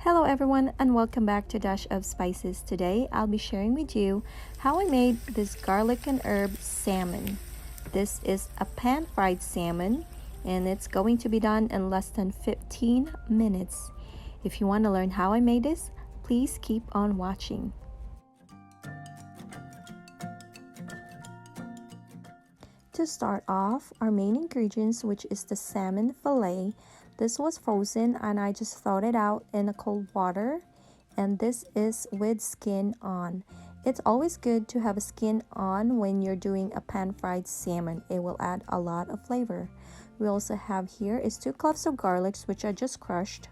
Hello everyone and welcome back to Dash of Spices. Today I'll be sharing with you how I made this garlic and herb salmon. This is a pan fried salmon and it's going to be done in less than 15 minutes. If you want to learn how I made this, please keep on watching. To start off, our main ingredients, which is the salmon fillet. This was frozen and I just thawed it out in a cold water, and this is with skin on. It's always good to have a skin on when you're doing a pan fried salmon. It will add a lot of flavor. We also have here is 2 cloves of garlic, which I just crushed,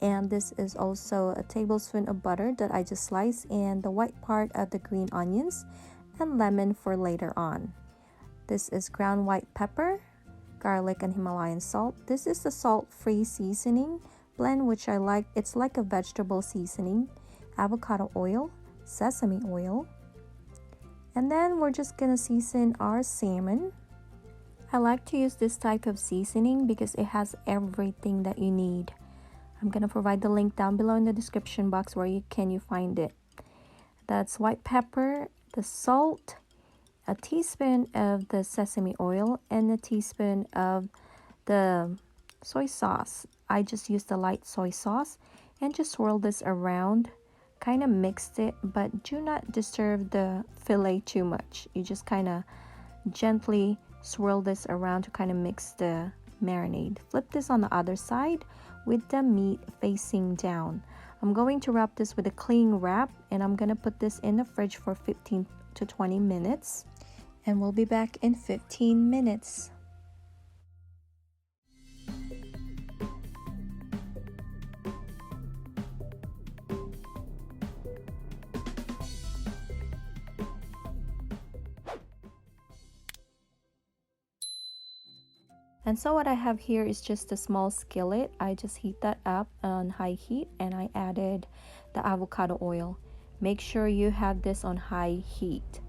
and this is also a tablespoon of butter that I just sliced, and the white part of the green onions, and lemon for later on. This is ground white pepper, garlic, and Himalayan salt. This is the salt-free seasoning blend, which I like. It's like a vegetable seasoning. Avocado oil, sesame oil, and then we're just gonna season our salmon. I like to use this type of seasoning because it has everything that you need. I'm gonna provide the link down below in the description box where you find it. That's white pepper, the salt, a teaspoon of the sesame oil, and a teaspoon of the soy sauce. I just used the light soy sauce and just swirl this around, kind of mixed it, but do not disturb the fillet too much. You just kind of gently swirl this around to kind of mix the marinade. Flip this on the other side with the meat facing down. I'm going to wrap this with a cling wrap, and I'm going to put this in the fridge for 15 to 20 minutes. And we'll be back in 15 minutes. And so what I have here is just a small skillet. I just heat that up on high heat, and I added the avocado oil. Make sure you have this on high heat,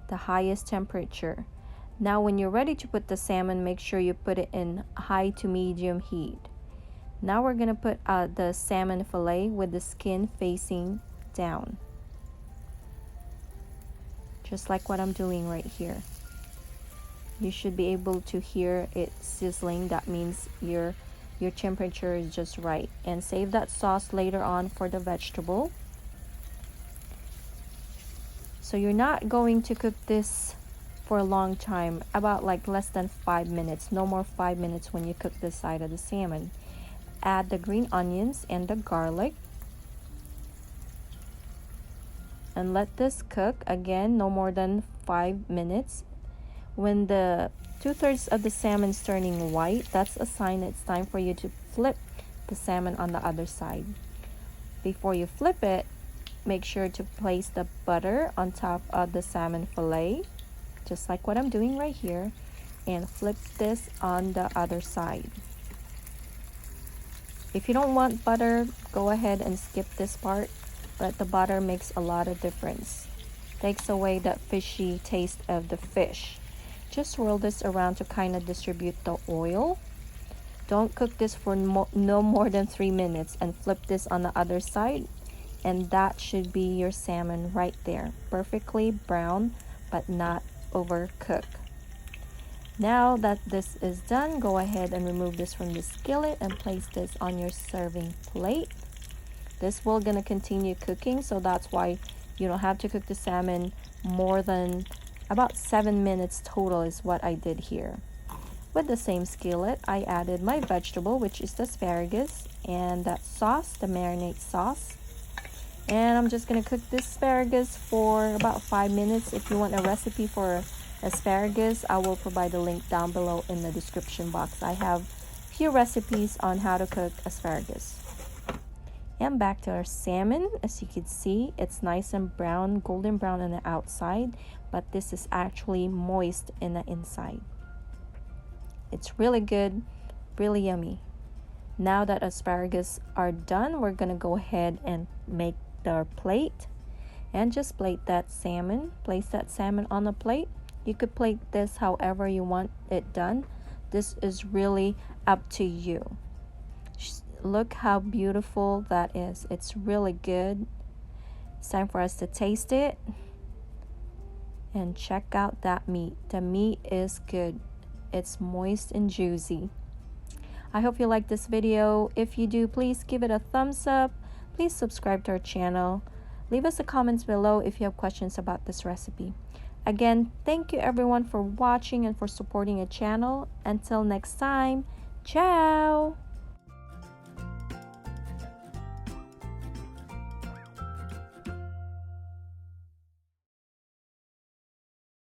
the highest temperature. Now when you're ready to put the salmon, make sure you put it in high to medium heat. Now we're gonna put the salmon fillet with the skin facing down, just like what I'm doing right here. You should be able to hear it sizzling. That means your temperature is just right. And save that sauce later on for the vegetable. So you're not going to cook this for a long time, about like less than 5 minutes. No more 5 minutes when you cook this side of the salmon. Add the green onions and the garlic, and let this cook again no more than 5 minutes. When the 2/3 of the salmon is turning white, that's a sign it's time for you to flip the salmon on the other side. Before you flip it, make sure to place the butter on top of the salmon fillet, just like what I'm doing right here, and flip this on the other side. If you don't want butter, go ahead and skip this part, but the butter makes a lot of difference. Takes away that fishy taste of the fish. Just swirl this around to kind of distribute the oil. Don't cook this for no more than 3 minutes, and flip this on the other side. And that should be your salmon right there, perfectly brown but not overcooked. Now that this is done, go ahead and remove this from the skillet and place this on your serving plate. This will gonna continue cooking, so that's why you don't have to cook the salmon more than about 7 minutes total is what I did here. With the same skillet, I added my vegetable, which is the asparagus, and that sauce, the marinade sauce. And I'm just gonna cook this asparagus for about 5 minutes. If you want a recipe for asparagus, I will provide the link down below in the description box. I have a few recipes on how to cook asparagus. And back to our salmon. As you can see, it's nice and brown, golden brown on the outside, but this is actually moist in the inside. It's really good, really yummy. Now that asparagus are done, we're gonna go ahead and make our plate, and just plate that salmon. Place that salmon on the plate. You could plate this however you want it done. This is really up to you. look how beautiful that is. It's really good. It's time for us to taste it. And check out that meat. The meat is good. It's moist and juicy. I hope you like this video. If you do, please give it a thumbs up. Please subscribe to our channel. Leave us a comment below if you have questions about this recipe. Again, thank you everyone for watching and for supporting our channel. Until next time, ciao!